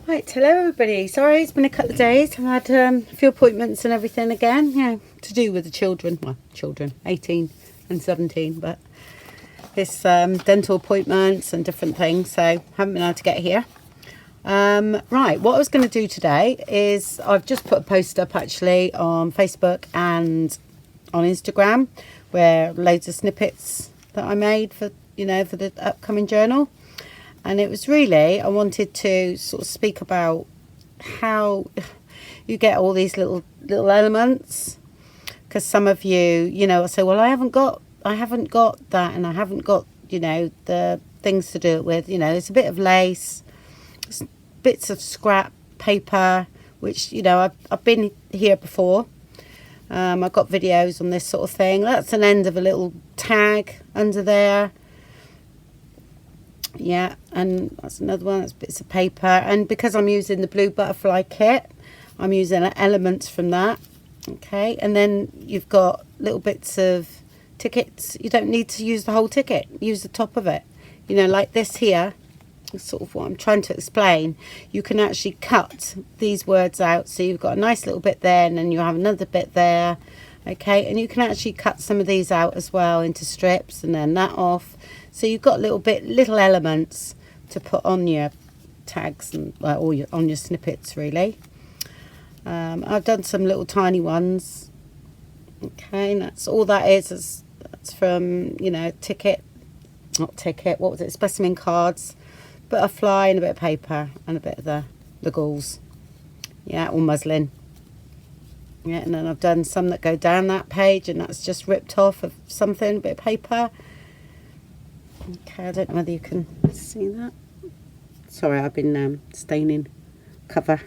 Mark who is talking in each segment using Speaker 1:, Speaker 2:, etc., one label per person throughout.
Speaker 1: Right, hello everybody. Sorry, it's been a couple of days. I've had a few appointments and everything again, to do with the children. Well, children, 18 and 17, but it's dental appointments and different things, so haven't been able to get here. Right, what I was going to do today is I've just put a post up actually on Facebook and on Instagram where loads of snippets that I made for, for the upcoming journal. And it was really, I wanted to sort of speak about how you get all these little elements. Because some of you, say, well, I haven't got that, and I haven't got, the things to do it with. It's a bit of lace, bits of scrap paper, which, I've been here before. I've got videos on this sort of thing. That's an end of a little tag under there. Yeah, and that's another one. That's bits of paper. And because I'm using the blue butterfly kit, I'm using elements from that. Okay, and then you've got little bits of tickets. You don't need to use the whole ticket. Use the top of it. Like this here. That's sort of what I'm trying to explain. You can actually cut these words out. So you've got a nice little bit there, and then you have another bit there. Okay, and you can actually cut some of these out as well into strips, and then that off. So you've got little elements to put on your tags and or on your snippets really. I've done some little tiny ones. Okay, and that's all that is. That's from specimen cards, butterfly, and a bit of paper and a bit of the gauze. Yeah, or muslin. Yeah, and then I've done some that go down that page, and that's just ripped off of something, a bit of paper. Okay, I don't know whether you can see that. Sorry, I've been staining cover.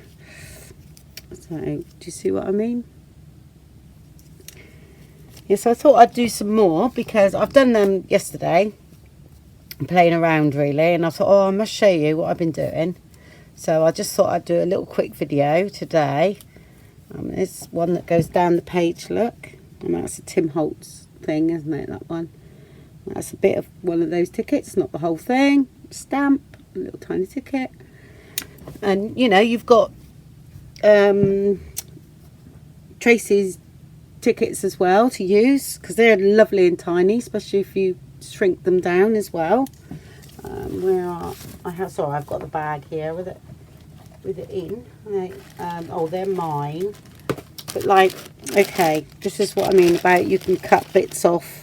Speaker 1: So, do you see what I mean? Yeah, so I thought I'd do some more because I've done them yesterday, playing around really, and I thought, I must show you what I've been doing. So I just thought I'd do a little quick video today. There's one that goes down the page, look. That's a Tim Holtz thing, isn't it, that one? That's a bit of one of those tickets, not the whole thing. Stamp, a little tiny ticket. And, you've got Tracie's tickets as well to use, because they're lovely and tiny, especially if you shrink them down as well. I've got the bag here with it in. They're mine. But okay, this is what I mean about you can cut bits off.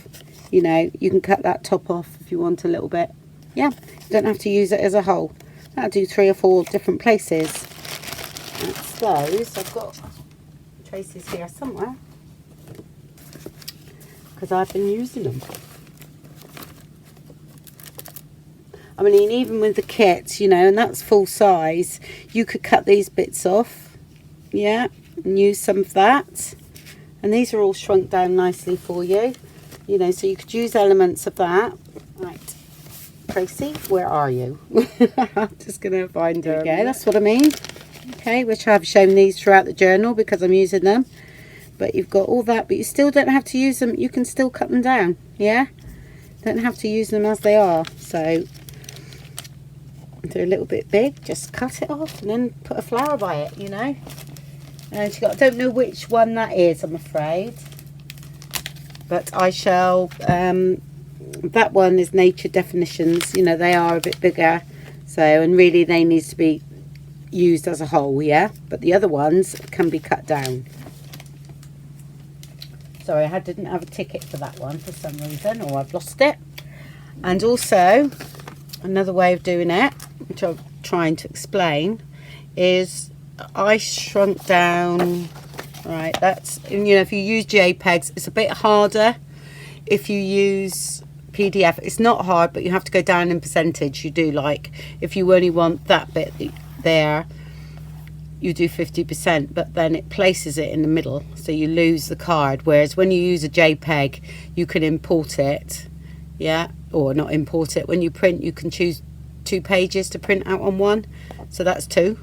Speaker 1: You can cut that top off if you want a little bit. Yeah, you don't have to use it as a whole. That'll do 3 or 4 different places. That's those. I've got Tracie's here somewhere, because I've been using them. I mean, even with the kit, and that's full size, you could cut these bits off, yeah, and use some of that. And these are all shrunk down nicely for you, so you could use elements of that. Right, Tracie, where are you? I'm just going to find her. Okay, that's what I mean. Okay, which I've shown these throughout the journal because I'm using them. But you've got all that, but you still don't have to use them. You can still cut them down, yeah? Don't have to use them as they are. So they're a little bit big, just cut it off and then put a flower by it, And I don't know which one that is, I'm afraid. But I shall, that one is Nature Definitions, they are a bit bigger. So, and really they need to be used as a whole, yeah? But the other ones can be cut down. Sorry, I didn't have a ticket for that one for some reason, or I've lost it. And also, another way of doing it, which I'm trying to explain, is I shrunk down, right, that's, if you use JPEGs, it's a bit harder. If you use PDF, it's not hard, but you have to go down in percentage. You do, if you only want that bit there, you do 50%, but then it places it in the middle, so you lose the card. Whereas when you use a JPEG, you can import it, yeah, or not import it. When you print, you can choose 2 pages to print out on one, so that's 2.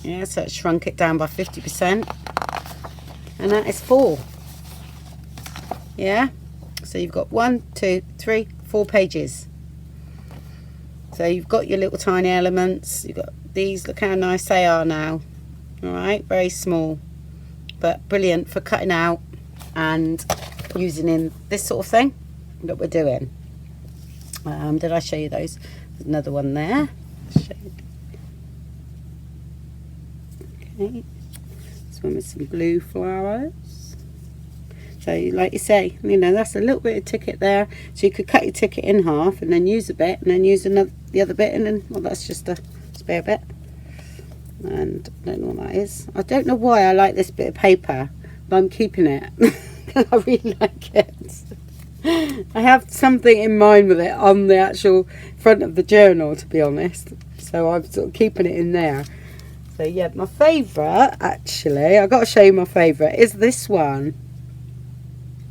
Speaker 1: Yeah, so it shrunk it down by 50%, and that is 4. Yeah, so you've got 1, 2, 3, 4 pages. So you've got your little tiny elements, you've got these, look how nice they are now. All right, very small, but brilliant for cutting out and using in this sort of thing that we're doing. Did I show you those? There's another one there. Okay, this one with some blue flowers. So like you say, you know, that's a little bit of ticket there. So you could cut your ticket in half and then use a bit and then use the other bit, and then, well, that's just a spare bit. And I don't know what that is. I don't know why I like this bit of paper, but I'm keeping it. I really like it. I have something in mind with it on the actual front of the journal, to be honest. So I'm sort of keeping it in there. So yeah, my favourite, actually, I've got to show you my favourite, is this one.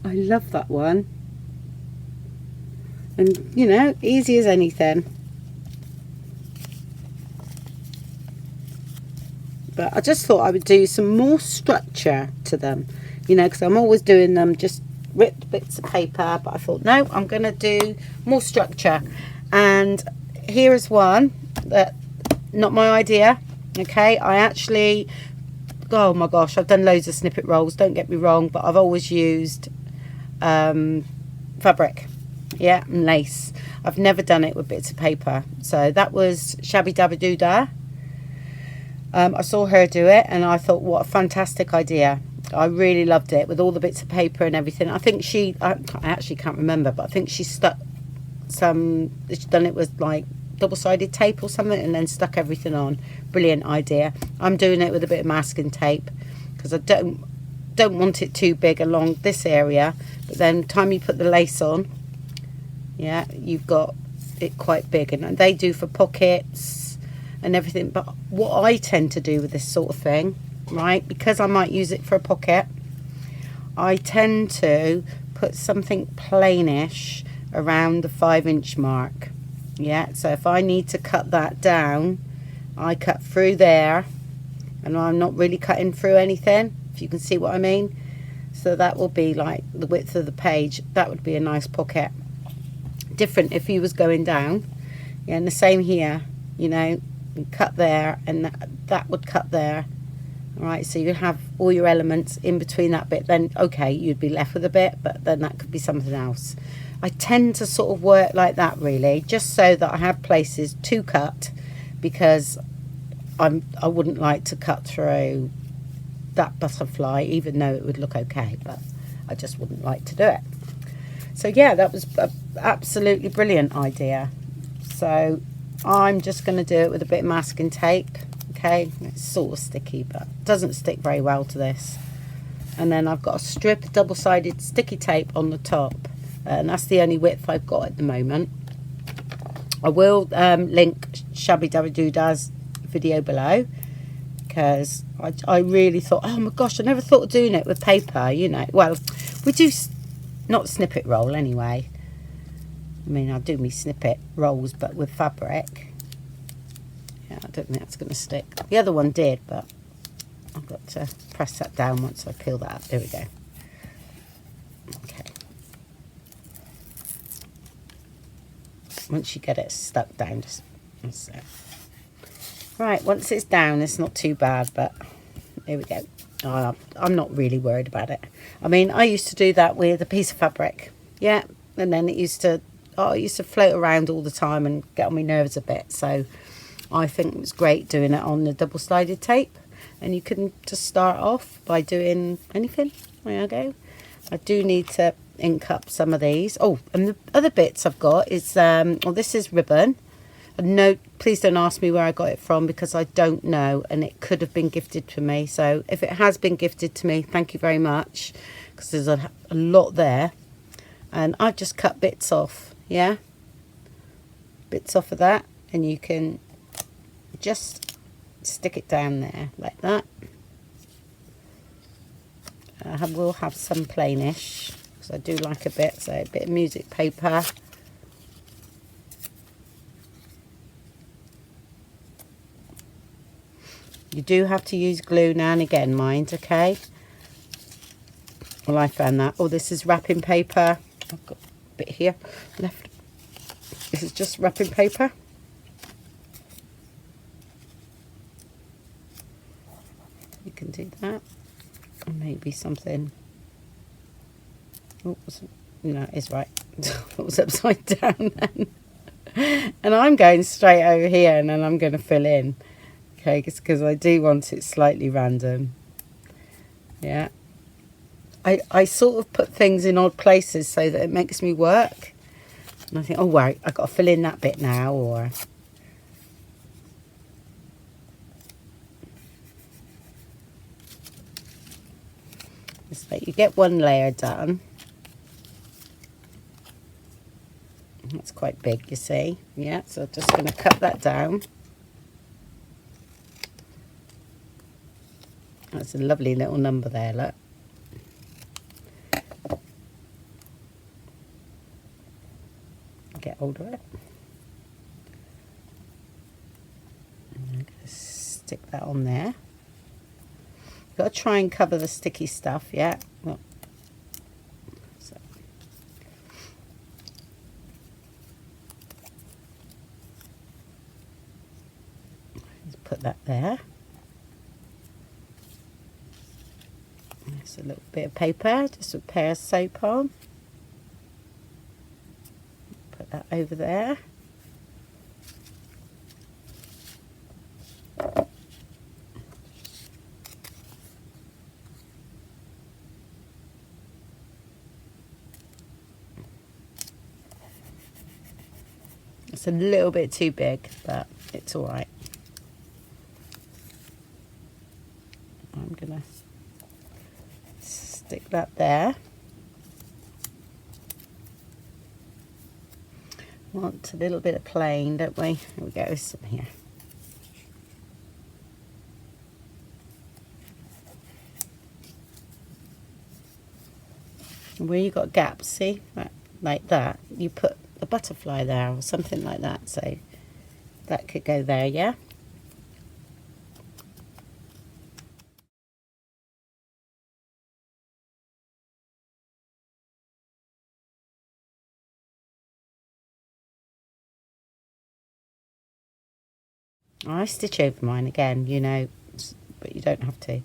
Speaker 1: I love that one. And, you know, easy as anything. But I just thought I would do some more structure to them, you know, because I'm always doing them just ripped bits of paper, but I thought, no, I'm going to do more structure. And here is one that, not my idea, okay. I actually, oh my gosh, I've done loads of snippet rolls, don't get me wrong, but I've always used fabric, yeah, and lace. I've never done it with bits of paper. So that was SHABBYDABBYDODA. I saw her do it and I thought, what a fantastic idea. I really loved it with all the bits of paper and everything. I think she, I actually can't remember, but I think she stuck some, she's done it with like double-sided tape or something and then stuck everything on. Brilliant idea. I'm doing it with a bit of masking tape because I don't want it too big along this area, but then time you put the lace on, yeah, you've got it quite big. And they do for pockets and everything. But what I tend to do with this sort of thing, right, because I might use it for a pocket, I tend to put something plainish around the 5-inch mark. Yeah, so if I need to cut that down, I cut through there and I'm not really cutting through anything, if you can see what I mean. So that will be like the width of the page. That would be a nice pocket. Different if you was going down. Yeah, and the same here, you know, you cut there and that would cut there. All right, so you have all your elements in between that bit. Then okay, you'd be left with a bit, but then that could be something else. I tend to sort of work like that, really, just so that I have places to cut, because I wouldn't like to cut through that butterfly, even though it would look okay, but I just wouldn't like to do it. So yeah, that was an absolutely brilliant idea. So I'm just going to do it with a bit of masking tape. Okay, it's sort of sticky, but it doesn't stick very well to this. And then I've got a strip of double-sided sticky tape on the top, and that's the only width I've got at the moment. I will link SHABBYDABBYDODA's video below, because I really thought, oh my gosh, I never thought of doing it with paper, you know. Well, we do not snippet roll anyway. I mean, I do me snippet rolls, but with fabric. Yeah, I don't think that's going to stick. The other one did, but I've got to press that down once I peel that up. There we go. Okay. Once you get it stuck down, just that's it. Right, once it's down, it's not too bad, but there we go. I'm not really worried about it. I mean, I used to do that with a piece of fabric, yeah, and then it used to float around all the time and get on my nerves a bit. So I think it was great doing it on the double-sided tape, and you can just start off by doing anything. There I go. I do need to ink up some of these. Oh, and the other bits I've got is well, this is ribbon. And no, please don't ask me where I got it from, because I don't know, and it could have been gifted to me. So if it has been gifted to me, thank you very much, because there's a lot there. And I've just cut bits off, yeah, bits off of that, and you can just stick it down there like that. I will have some plainish, because I do like a bit, so a bit of music paper. You do have to use glue now and again, mind, okay? Well, I found that. Oh, this is wrapping paper. I've got a bit here left. This is just wrapping paper. you can do that. And maybe something. Oops, no, it's right. It was upside down then. And I'm going straight over here, and then I'm going to fill in. Okay, because I do want it slightly random. Yeah. I sort of put things in odd places so that it makes me work. And I think, oh wait, I've got to fill in that bit now, or... Just like you get one layer done. That's quite big, you see. Yeah, so I'm just going to cut that down. That's a lovely little number there, look. Get hold of it. And I'm going to stick that on there. Got to try and cover the sticky stuff, yeah. Well, so. Just put that there. There's a little bit of paper, just a pair of soap on. Put that over there. It's a little bit too big, but it's all right. I'm gonna stick that there. Want a little bit of plain, don't we? Here we go, some here. And where you got gaps, see, like that, you put a butterfly there or something like that, so that could go there, yeah. I stitch over mine again, you know, but you don't have to.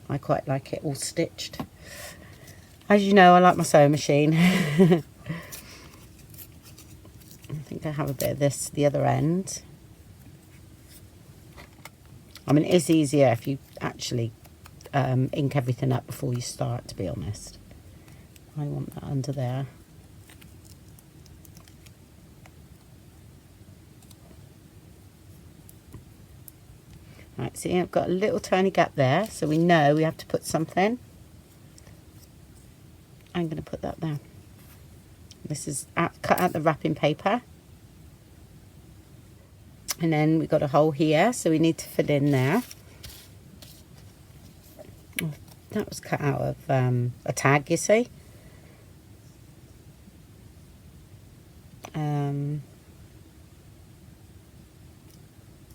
Speaker 1: I quite like it all stitched. As you know, I like my sewing machine. I think I have a bit of this the other end. I mean, it is easier if you actually ink everything up before you start, to be honest. I want that under there. Right, see, I've got a little tiny gap there, so we know we have to put something. I'm going to put that there. This is cut out the wrapping paper. And then we've got a hole here, so we need to fill in there. Oh, that was cut out of a tag, you see.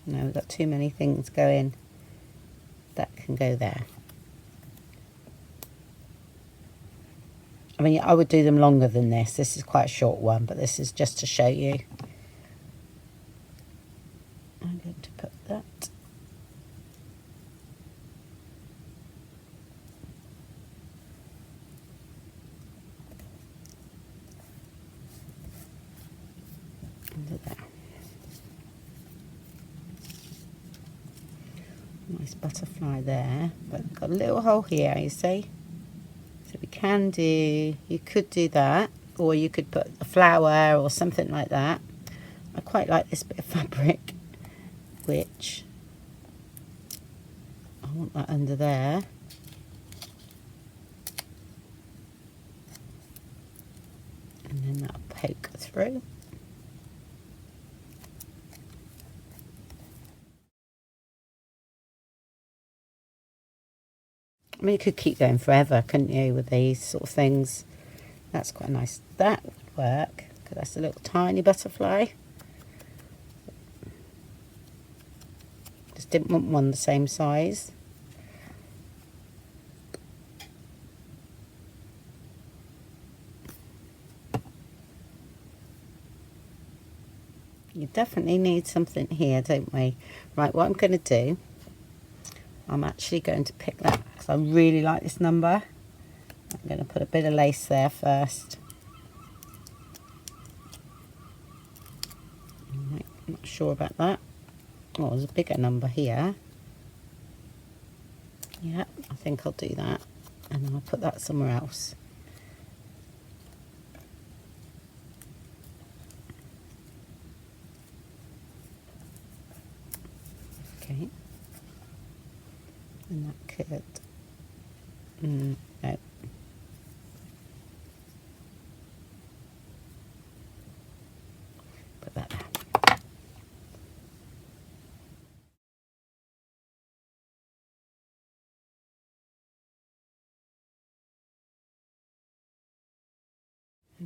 Speaker 1: No, we've got too many things going. That can go there. I mean, I would do them longer than this. This is quite a short one, but this is just to show you. I'm going to put that. Under there. Nice butterfly there, but got a little hole here, you see. So we can do, you could do that, or you could put a flower or something like that. I quite like this bit of fabric, which I want that under there. And then that'll poke through. I mean, you could keep going forever, couldn't you, with these sort of things. That's quite nice. That would work, because that's a little tiny butterfly. Just didn't want one the same size. You definitely need something here, don't we? Right, what I'm going to do, I'm actually going to pick that because I really like this number. I'm going to put a bit of lace there first. I'm not sure about that. Oh, there's a bigger number here. Yeah, I think I'll do that, and I'll put that somewhere else. Okay, and that could, no. Put that there.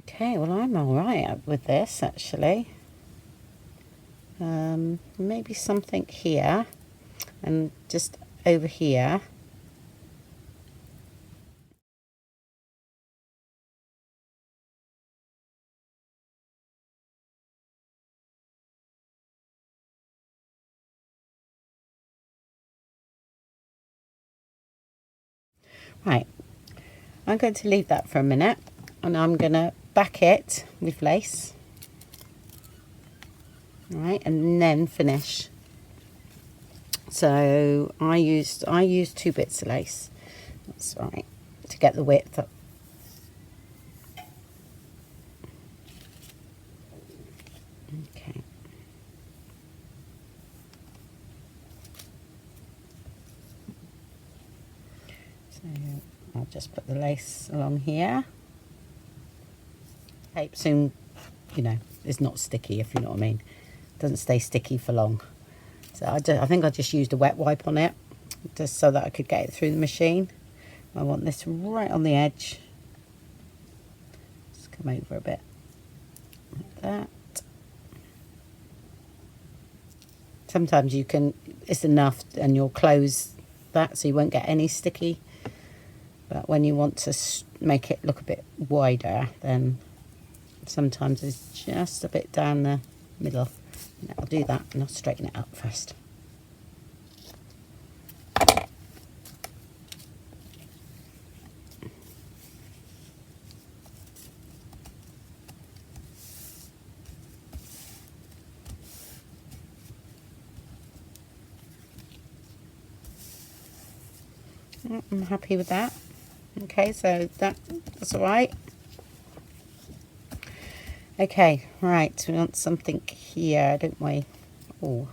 Speaker 1: Okay, well I'm alright with this actually. Maybe something here and just over here. Right, I'm going to leave that for a minute and I'm going to back it with lace. Right, and then finish. So I used 2 bits of lace. That's right, to get the width up. Okay. So I'll just put the lace along here. Tape soon, you know, is not sticky, if you know what I mean. It doesn't stay sticky for long. So I think I just used a wet wipe on it, just so that I could get it through the machine. I want this right on the edge. Just come over a bit, like that. Sometimes you can, it's enough and you'll close that so you won't get any sticky. But when you want to make it look a bit wider, then sometimes it's just a bit down the middle. And I'll do that and I'll straighten it up first. I'm happy with that. Okay, so that's all right. Okay, right, we want something here, don't we? Oh.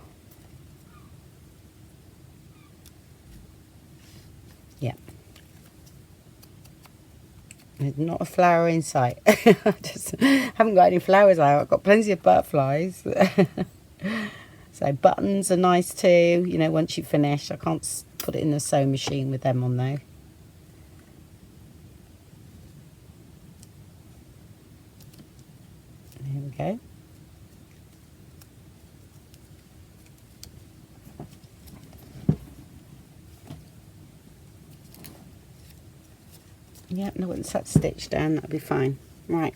Speaker 1: Yeah. There's not a flower in sight. I just haven't got any flowers out. I've got plenty of butterflies. So buttons are nice too, you know, once you finish. I can't put it in the sewing machine with them on though. There we go. Yeah, no, once that's stitched down, that'll be fine. Right.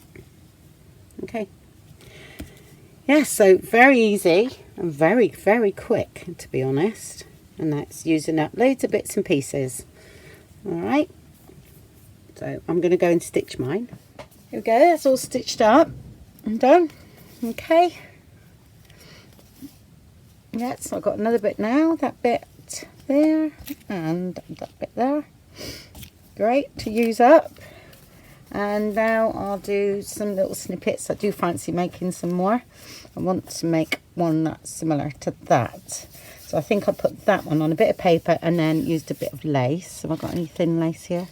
Speaker 1: Okay. Yeah, so very easy and very, very quick, to be honest. And that's using up loads of bits and pieces. All right. So I'm going to go and stitch mine. Here we go. That's all stitched up and done. Okay. Yeah, so I've got another bit now. That bit there and that bit there. Great to use up. And now I'll do some little snippets. I do fancy making some more. I want to make one that's similar to that. So I think I'll put that one on a bit of paper and then used a bit of lace. Have I got any thin lace here?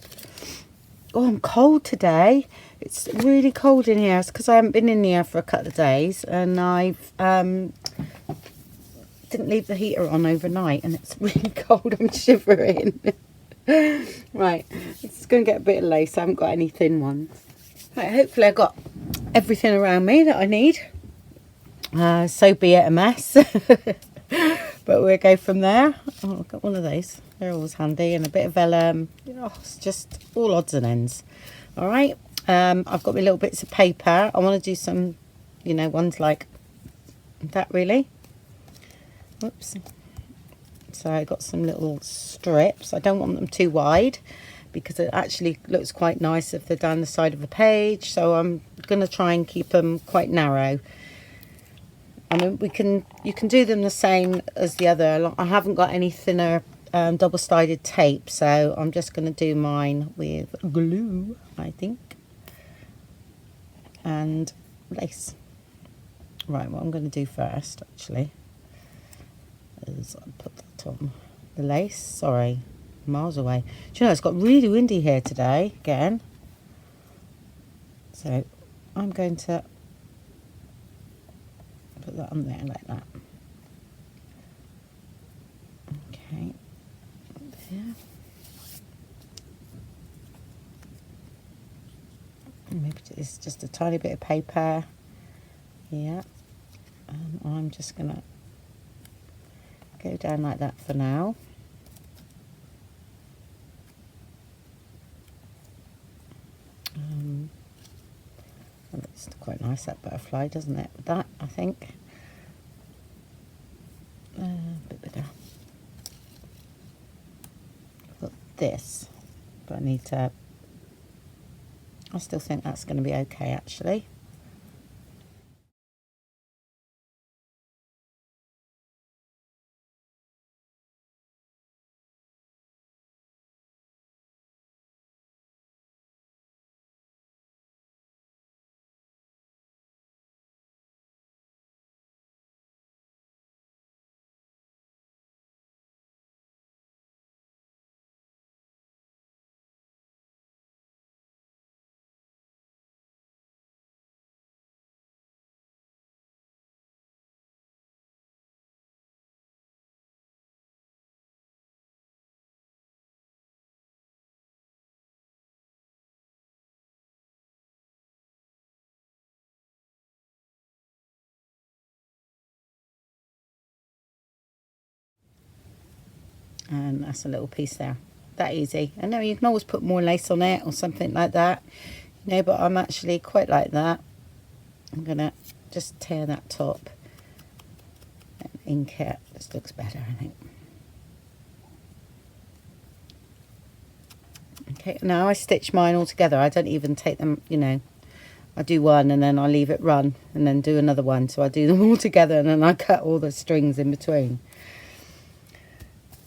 Speaker 1: Oh, I'm cold today. It's really cold in here. It's because I haven't been in here for a couple of days and I've didn't leave the heater on overnight and it's really cold. I'm shivering. Right, it's going to get a bit of lace. I haven't got any thin ones. Right, hopefully I've got everything around me that I need. So be it a mess. But we'll go from there. Oh, I've got one of those. They're always handy. And a bit of vellum. Oh, it's just all odds and ends. All right. I've got my little bits of paper. I want to do some, you know, ones like that really. Whoops. So I got some little strips. I don't want them too wide because it actually looks quite nice if they're down the side of the page. So I'm going to try and keep them quite narrow. I mean, you can do them the same as the other. I haven't got any thinner double-sided tape, so I'm just going to do mine with glue, I think, and lace. Right, what I'm going to do first, actually, is I'll put that on the lace. Sorry, miles away. Do you know, it's got really windy here today, again. So I'm going to put that on there like that. Okay, there. Maybe it's just a tiny bit of paper. Yeah, and I'm just gonna go down like that for now. That looks quite nice, that butterfly, doesn't it? With that, I think. A bit bigger. I've got this, but I need to. I still think that's going to be okay, actually. And that's a little piece there. That easy. I know you can always put more lace on it or something like that, you know, but I'm actually quite like that. I'm gonna just tear that top and ink it. This looks better, I think. Okay, now I stitch mine all together. I don't even take them, you know, I do one and then I leave it run and then do another one. So I do them all together and then I cut all the strings in between.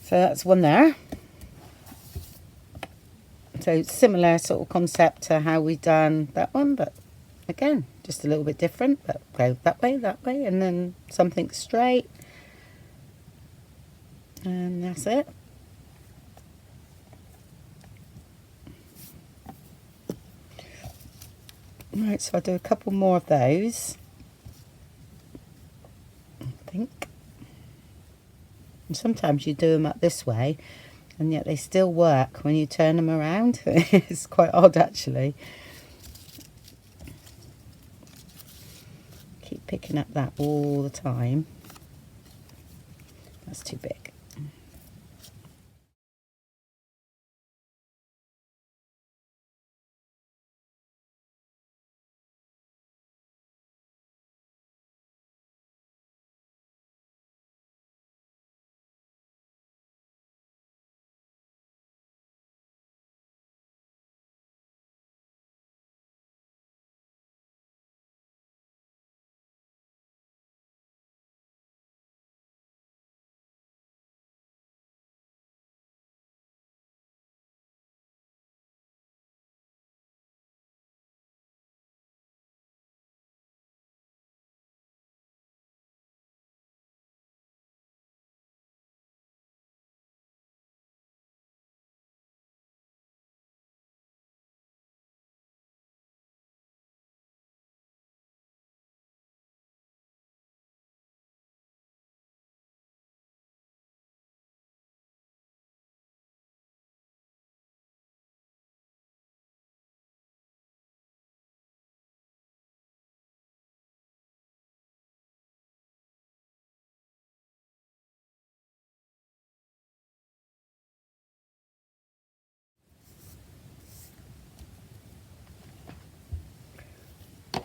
Speaker 1: So that's one there. So similar sort of concept to how we done that one, but again, just a little bit different, but go that way, and then something straight. And that's it. Right, so I'll do a couple more of those, I think. And sometimes you do them up this way, and yet they still work when you turn them around. It's quite odd, actually. Keep picking up that all the time. That's too big.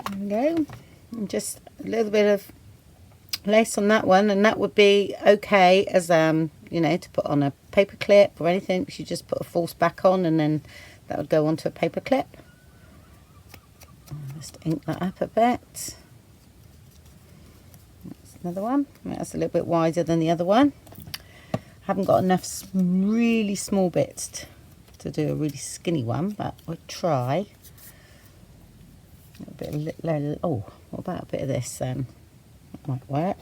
Speaker 1: There we go. And just a little bit of lace on that one, and that would be okay as you know, to put on a paper clip or anything. You just put a false back on, and then that would go onto a paper clip. Just ink that up a bit. That's another one. That's a little bit wider than the other one. Haven't got enough really small bits to do a really skinny one, but we'll try. A bit of oh, what about a bit of this then? That might work.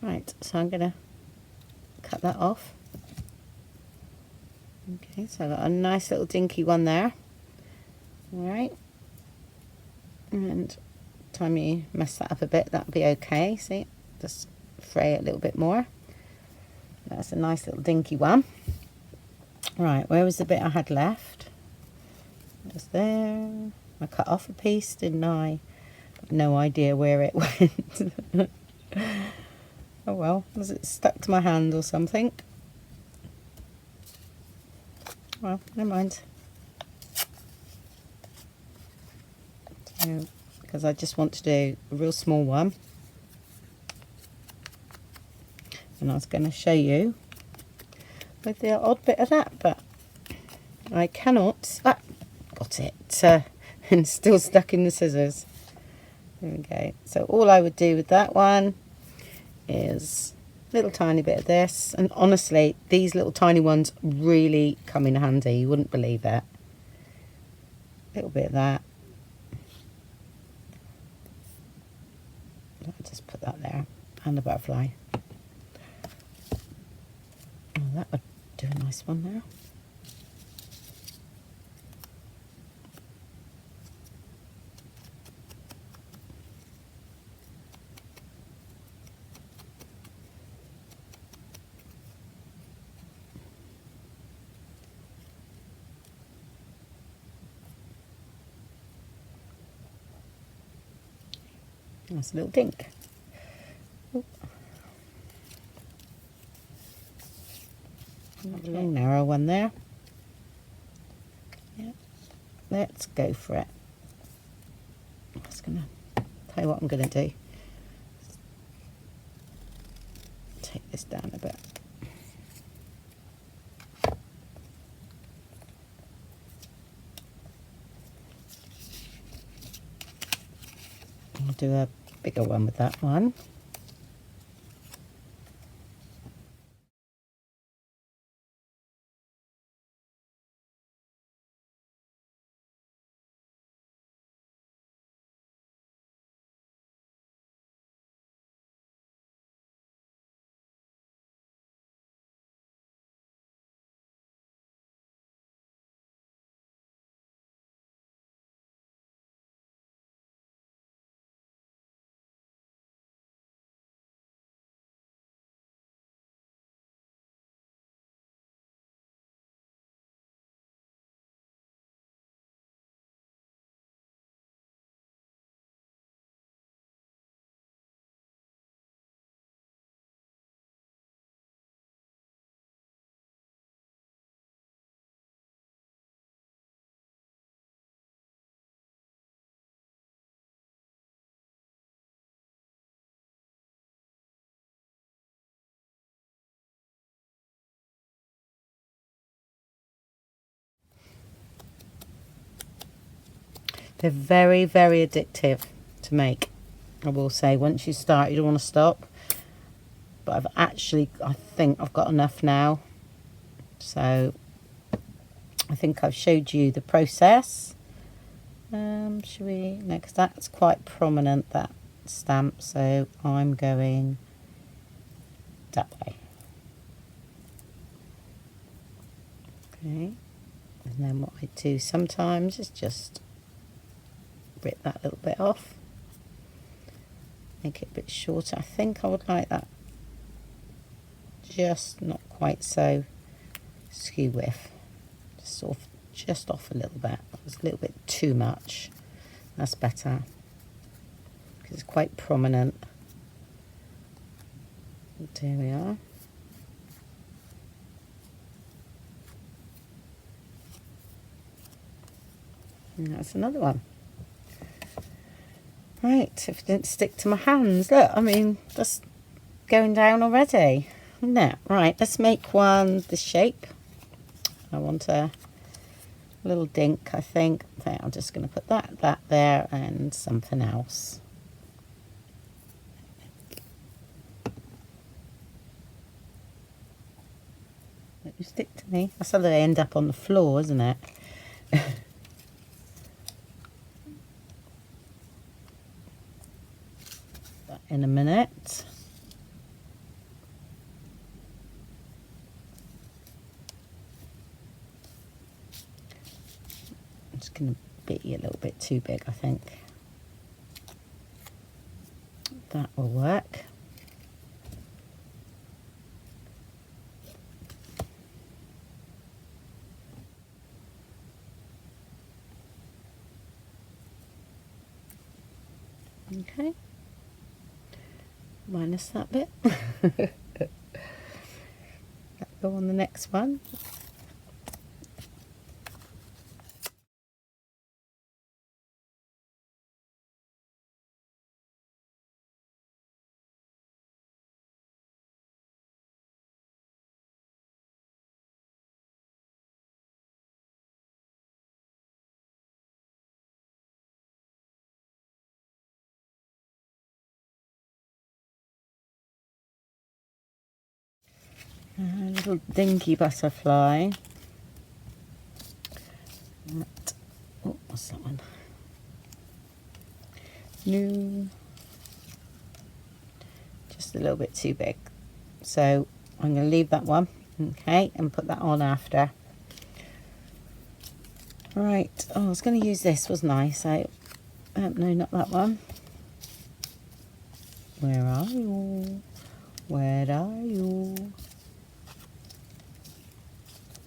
Speaker 1: Right, so I'm going to cut that off. Okay, so I've got a nice little dinky one there. Alright, and time you mess that up a bit, that'll be okay. See, just fray it a little bit more. That's a nice little dinky one. Right, where was the bit I had left? Just there. I cut off a piece, didn't I? Got no idea where it went. Oh well, was it stuck to my hand or something? Well, never mind. So, because I just want to do a real small one. And I was going to show you with the odd bit of that, but I cannot. Ah, got it. And still stuck in the scissors. There we go. So all I would do with that one is a little tiny bit of this, and honestly these little tiny ones really come in handy, you wouldn't believe it. A little bit of that. I'll just put that there, and a butterfly. Oh, that would do a nice one there. Nice little dink. Ooh. A little narrow one there. Yeah. Let's go for it. I'm just gonna tell you what I'm gonna do. Take this down a bit. I'll do a bigger one with that one. They're very, very addictive to make. I will say, once you start, you don't want to stop. But I think I've got enough now. So I think I've showed you the process. Should we? No, because that's quite prominent, that stamp. So I'm going that way. Okay. And then what I do sometimes is just rip that little bit off. Make it a bit shorter. I think I would like that just not quite so skew with. Just off a little bit. That was a little bit too much. That's better because it's quite prominent. There we are. And that's another one. Right, if it didn't stick to my hands, look, I mean, that's going down already, isn't it? Right, let's make one this shape. I want a little dink, I think. Okay, I'm just going to put that there and something else. Let you stick to me. That's how they end up on the floor, isn't it? That in a minute. I'm just going to bit you a little bit too big, I think. That will work. Okay, minus that bit. Go on the next one. A little dinky butterfly. Oh, what's that one? No, just a little bit too big. So I'm going to leave that one, okay, and put that on after. Right. Oh, I was going to use this, wasn't I? So, no, not that one. Where are you? Where are you?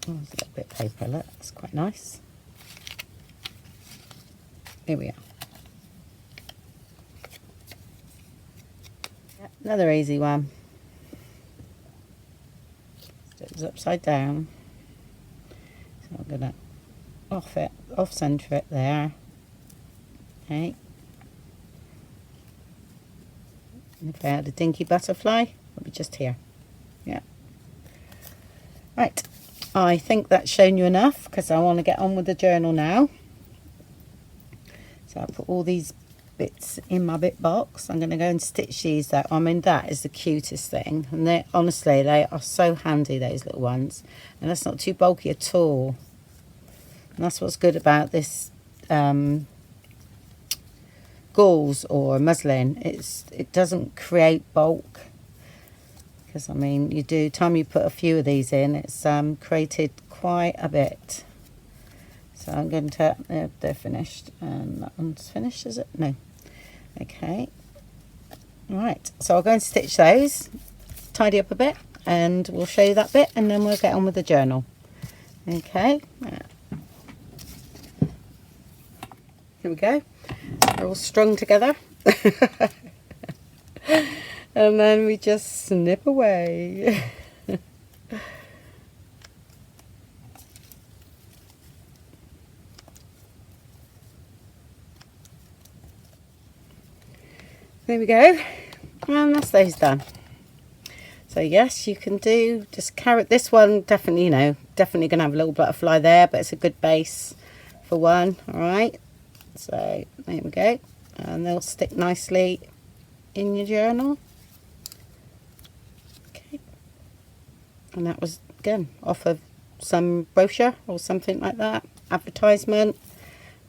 Speaker 1: Oh, there's a little bit of paper, look, that's quite nice. Here we are. Yep, another easy one. So it's upside down. So I'm gonna off centre it there. Okay. And if I had a dinky butterfly, it would be just here. Yeah. Right. I think that's shown you enough because I want to get on with the journal now. So I'll put all these bits in my bit box. I'm going to go and stitch these out. I mean, that is the cutest thing. And they honestly, they are so handy, those little ones. And that's not too bulky at all. And that's what's good about this gauze or muslin. It doesn't create bulk. Because, I mean, time you put a few of these in, it's created quite a bit. So I'm going to, they're finished, and that one's finished, is it? No. Okay. Right, so I'll go and stitch those, tidy up a bit, and we'll show you that bit, and then we'll get on with the journal. Okay. Here we go. They're all strung together. And then we just snip away. There we go. And that's those done. So yes, you can do just carrot. This one definitely, definitely going to have a little butterfly there, but it's a good base for one. All right. So there we go. And they'll stick nicely in your journal. Okay, and that was again off of some brochure or something like that, advertisement.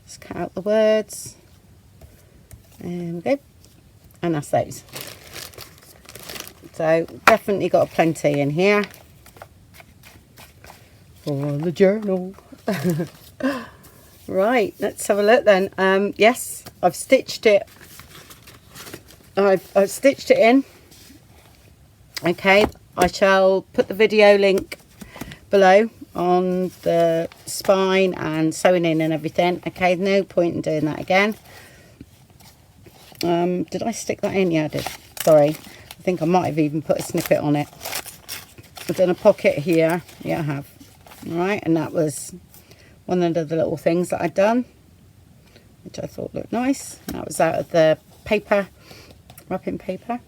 Speaker 1: Just cut out the words. There we go, and that's those. So definitely got plenty in here for the journal. Right, let's have a look then. Yes, I've stitched it. I've stitched it in. Okay, I shall put the video link below on the spine and sewing in and everything. Okay, no point in doing that again. Did I stick that in? Yeah, I did. Sorry, I think I might have even put a snippet on it. I've done a pocket here. Yeah, I have. All right, and that was one of the little things that I'd done, which I thought looked nice. And that was out of the paper, wrapping paper.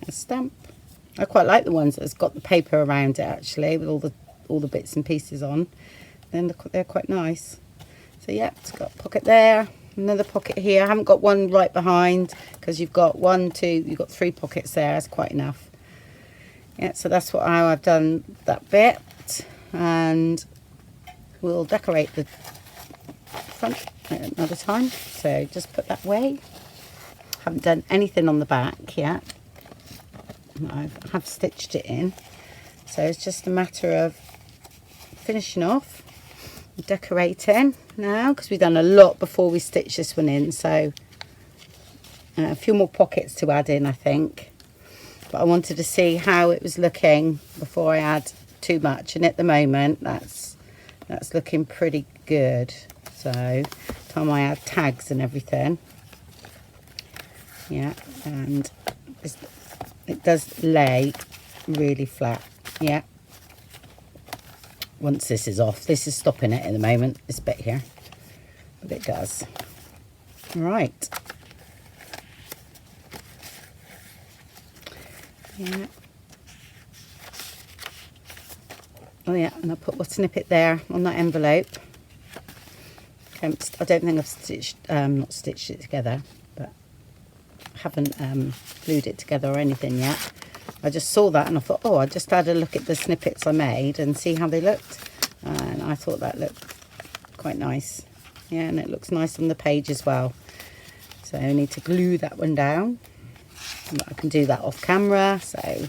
Speaker 1: A stamp. I quite like the ones that's got the paper around it actually, with all the bits and pieces on. Then they're quite nice. So yeah, it's got a pocket there, another pocket here. I haven't got one right behind because you've got you've got 3 pockets there. That's quite enough. Yeah, so that's how I've done that bit, and we'll decorate the front another time. So just put that away. Haven't done anything on the back yet. I have stitched it in, so it's just a matter of finishing off, decorating now, because we've done a lot before we stitch this one in. So a few more pockets to add in, I think, but I wanted to see how it was looking before I add too much, and at the moment that's looking pretty good. So time I add tags and everything, yeah, and it does lay really flat. Yeah, once this is off, this is stopping it at the moment, this bit here, but it does. Right, yeah. Oh yeah, and I put a snippet there on that envelope. I don't think I've stitched, not stitched it together, but haven't glued it together or anything yet. I just saw that and I thought, oh, I just had a look at the snippets I made and see how they looked, and I thought that looked quite nice. Yeah, and it looks nice on the page as well. So I need to glue that one down, but I can do that off camera, so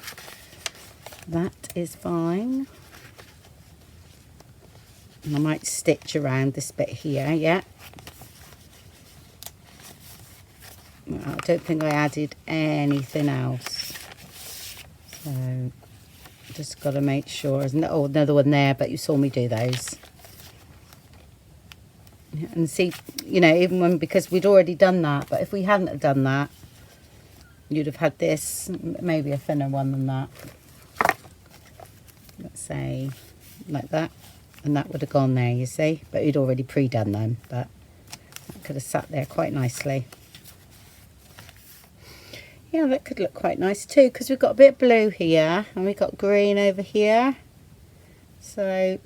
Speaker 1: that is fine. And I might stitch around this bit here, yeah. I don't think I added anything else. So just got to make sure. Oh, another one there, but you saw me do those. And see, you know, even when, because we'd already done that, but if we hadn't have done that, you'd have had this, maybe a thinner one than that. Let's say like that. And that would have gone there, you see, but you'd already pre-done them, but that could have sat there quite nicely. Yeah, that could look quite nice too, because we've got a bit of blue here and we've got green over here. So,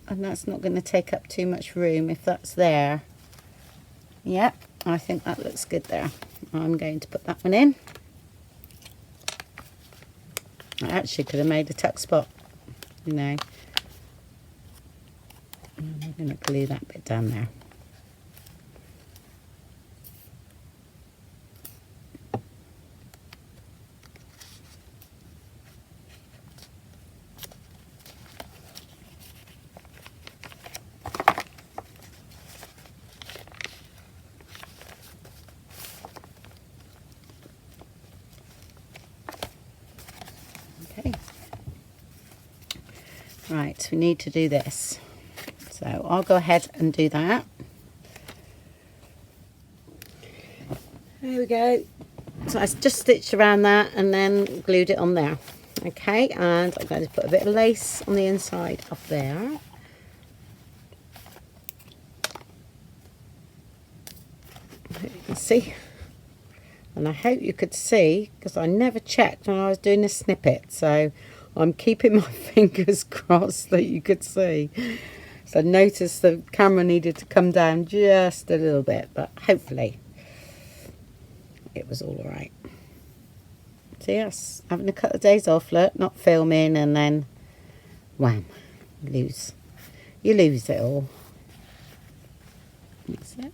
Speaker 1: and that's not going to take up too much room if that's there. Yeah, I think that looks good there. I'm going to put that one in. I actually could have made a tuck spot, you know. I'm going to glue that bit down there. Okay. Right, we need to do this. So I'll go ahead and do that. There we go. So I just stitched around that and then glued it on there. Okay, and I'm going to put a bit of lace on the inside up there. You can see. And I hope you could see, because I never checked when I was doing the snippet. So I'm keeping my fingers crossed that you could see. So I noticed the camera needed to come down just a little bit, but hopefully. it was all right. So yes, having a couple of days off, look, not filming, and then wham, you lose it all. That's it.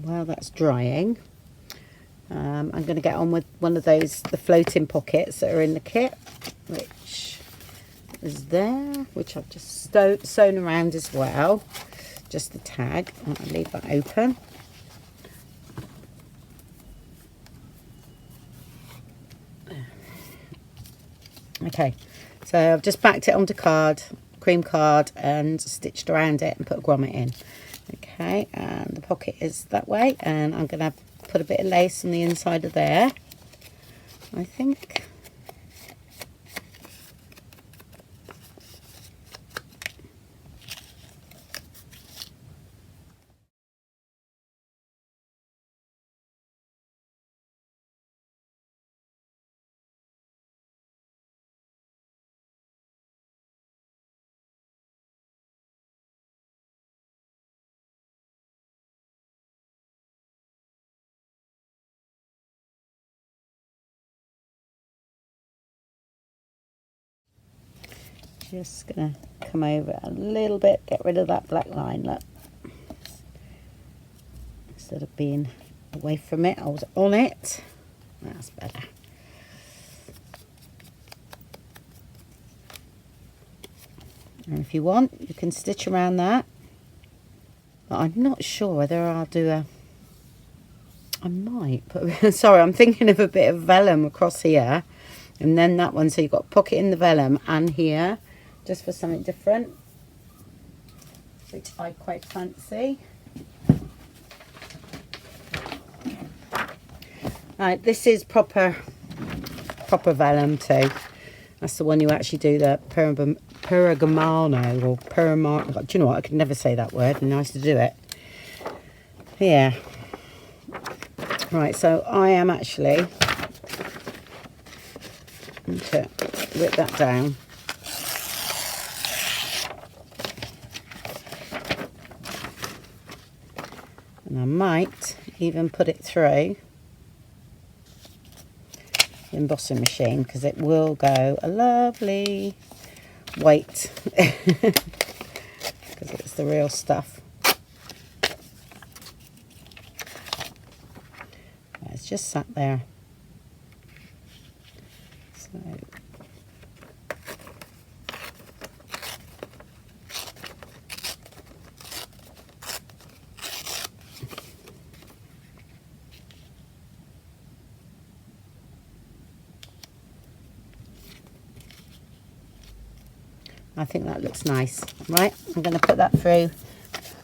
Speaker 1: While that's drying, I'm going to get on with one of those, the floating pockets that are in the kit, which is there, which I've just sewn around as well, just the tag. I'll leave that open. Okay, so I've just backed it onto card, cream card, and stitched around it and put a grommet in. Okay, and the pocket is that way, and I'm going to put a bit of lace on the inside of there, I think. Just going to come over a little bit, get rid of that black line, look. Instead of being away from it, I was on it. That's better. And if you want, you can stitch around that. But I'm not sure whether I'll do a... I might put... Sorry, I'm thinking of a bit of vellum across here. And then that one, so you've got a pocket in the vellum and here. Just for something different, which I quite fancy. Right, this is proper vellum too. That's the one you actually do the pergamano or perimar. Do you know what? I could never say that word. Nice to do it. Yeah. Right, so I am actually going to rip that down. And I might even put it through the embossing machine, because it will go a lovely weight, because it's the real stuff. It's just sat there. So I think that looks nice. Right, I'm going to put that through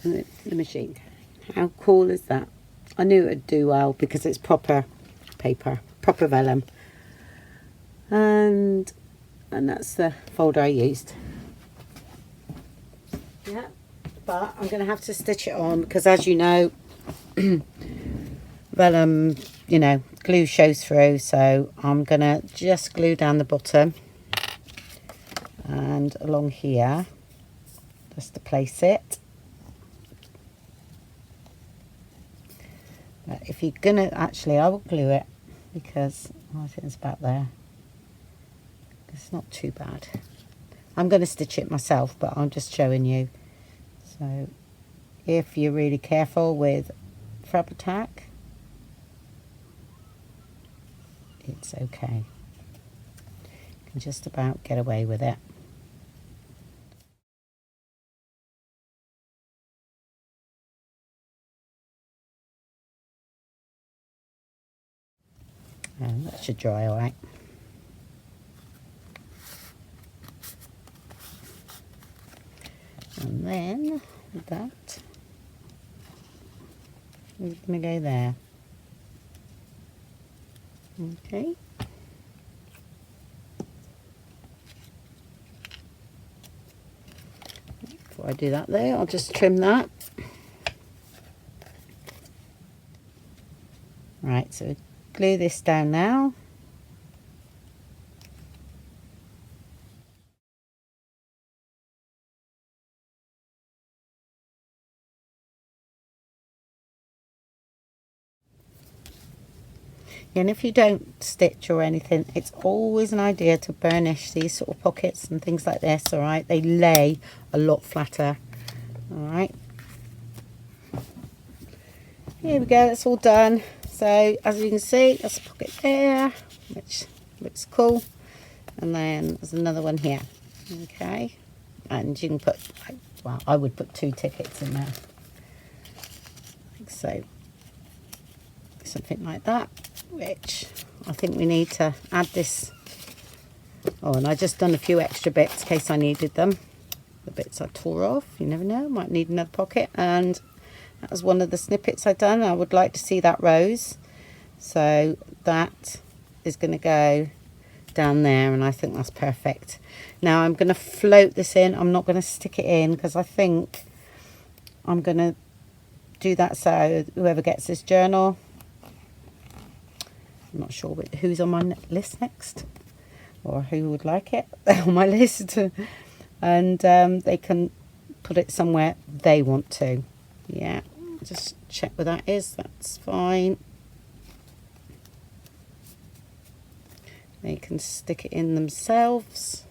Speaker 1: the machine. How cool is that? I knew it would do well because it's proper paper, proper vellum. And that's the folder I used. Yeah, but I'm going to have to stitch it on because, as you know, vellum, you know, glue shows through. So I'm going to just glue down the bottom and along here just to place it. But if you're gonna, actually I will glue it because I think it's about there. It's not too bad. I'm going to stitch it myself, but I'm just showing you. So if you're really careful with fabric tack, it's okay. You can just about get away with it. And that should dry all right. And then with that, we're going to go there. Okay. Before I do that there, I'll just trim that. Right, so glue this down now. And if you don't stitch or anything, it's always an idea to burnish these sort of pockets and things like this, all right? They lay a lot flatter, all right? Here we go, that's all done. So as you can see, there's a pocket there, which looks cool. And then there's another one here, okay? And you can put, well, I would put 2 tickets in there. Like so, something like that, which I think we need to add this. Oh, and I just done a few extra bits in case I needed them. The bits I tore off, you never know, might need another pocket. And that was one of the snippets I've done. I would like to see that rose. So that is going to go down there, and I think that's perfect. Now I'm going to float this in. I'm not going to stick it in because I think I'm going to do that so whoever gets this journal, I'm not sure who's on my list next or who would like it on my list, and they can put it somewhere they want to. Yeah, just check where that is. That's fine. They can stick it in themselves.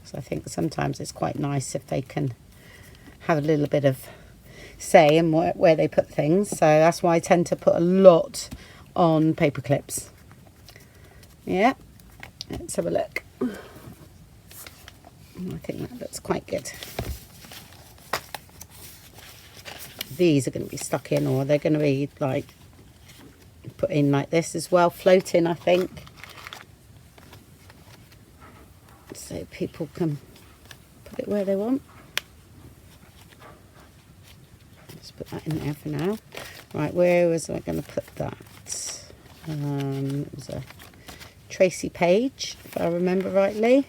Speaker 1: So I think sometimes it's quite nice if they can have a little bit of say in where they put things. So that's why I tend to put a lot on paper clips. Yeah, let's have a look. I think that looks quite good. These are going to be stuck in, or they're going to be like put in like this as well, floating, I think. So people can put it where they want. Let's put that in there for now. Right, where was I going to put that? It was a Tracie page, if I remember rightly.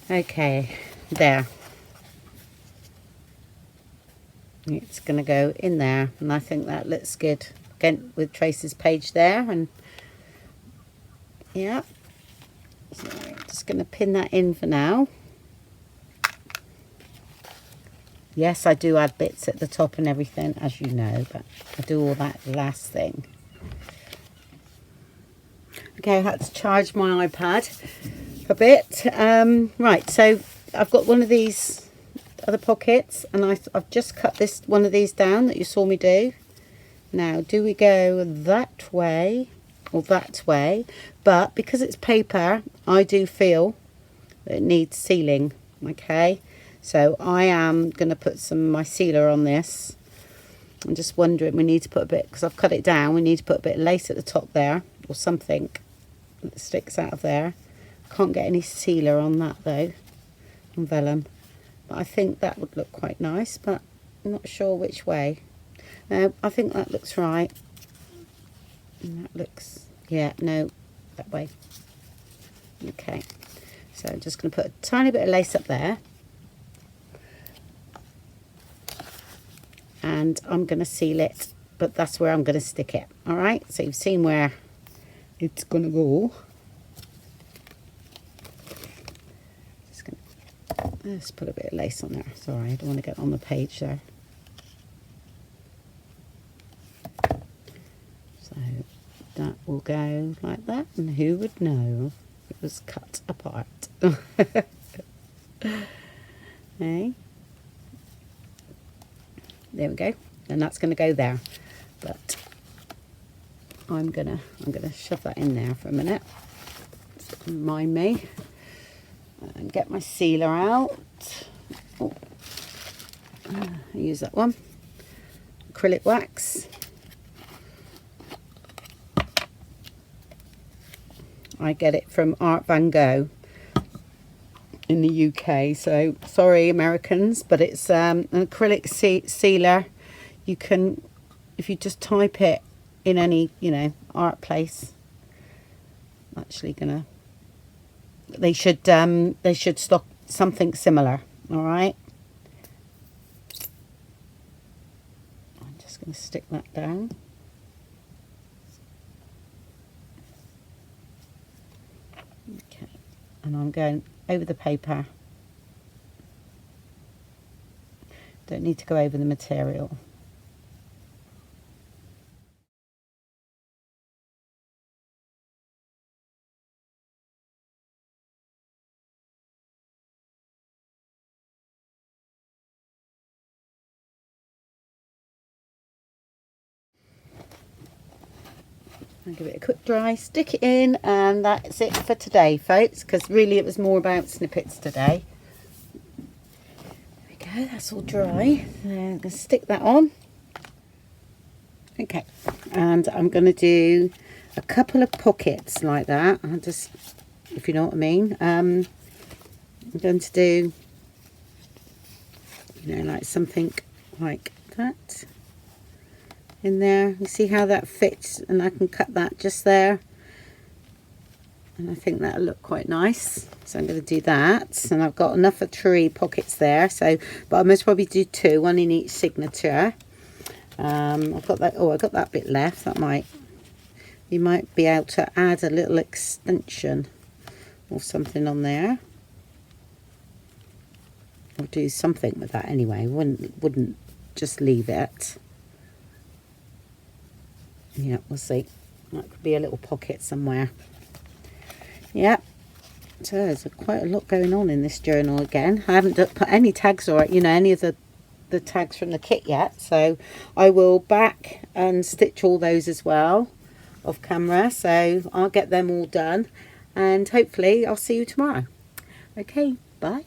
Speaker 1: Okay, there. It's going to go in there, and I think that looks good. Again, with Tracie's page there, and yeah. So I'm just going to pin that in for now. Yes, I do add bits at the top and everything, as you know, but I do all that last thing. Okay, I had to charge my iPad a bit. Right, so I've got one of these other pockets, and I've just cut one of these down that you saw me do. Now, do we go that way or that way? But because it's paper, I do feel that it needs sealing, okay? So I am going to put some of my sealer on this. I'm just wondering, we need to put a bit, because I've cut it down, we need to put a bit of lace at the top there, or something that sticks out of there. Can't get any sealer on that though, on vellum. But I think that would look quite nice, but I'm not sure which way. I think that looks right. And that looks, yeah, no, that way. Okay, so I'm just going to put a tiny bit of lace up there. And I'm going to seal it, but that's where I'm going to stick it. All right, so you've seen where it's going to go. Just going to, let's put a bit of lace on there. Sorry, I don't want to get on the page there. So that will go like that, and who would know it was cut apart? Okay. There we go, and that's going to go there. But I'm gonna shove that in there for a minute. Just remind me, and get my sealer out. Oh, I use that one, acrylic wax. I get it from Art Van Gogh in the UK, so sorry Americans, but it's an acrylic sealer. You can, if you just type it in any, you know, art place, actually gonna, they should stock something similar. All right, I'm just gonna stick that down. Okay, and I'm going over the paper. Don't need to go over the material. I'll give it a quick dry, stick it in, and that's it for today, folks, because really it was more about snippets today. There we go, that's all dry. I'm going to stick that on. Okay, and I'm going to do a couple of pockets like that. I'll just, if you know what I mean. I'm going to do, you know, like something like that. In there, you see how that fits, and I can cut that just there, and I think that'll look quite nice. So I'm going to do that, and I've got enough of tree pockets there, so but I must probably do two, one in each signature. I've got that. Oh, I got that bit left. That might, you might be able to add a little extension or something on there, or do something with that anyway. Wouldn't just leave it. Yeah, we'll see. That could be a little pocket somewhere. Yeah. So there's quite a lot going on in this journal again. I haven't put any tags or, you know, any of the tags from the kit yet. So I will back and stitch all those as well off camera. So I'll get them all done. And hopefully I'll see you tomorrow. Okay, bye.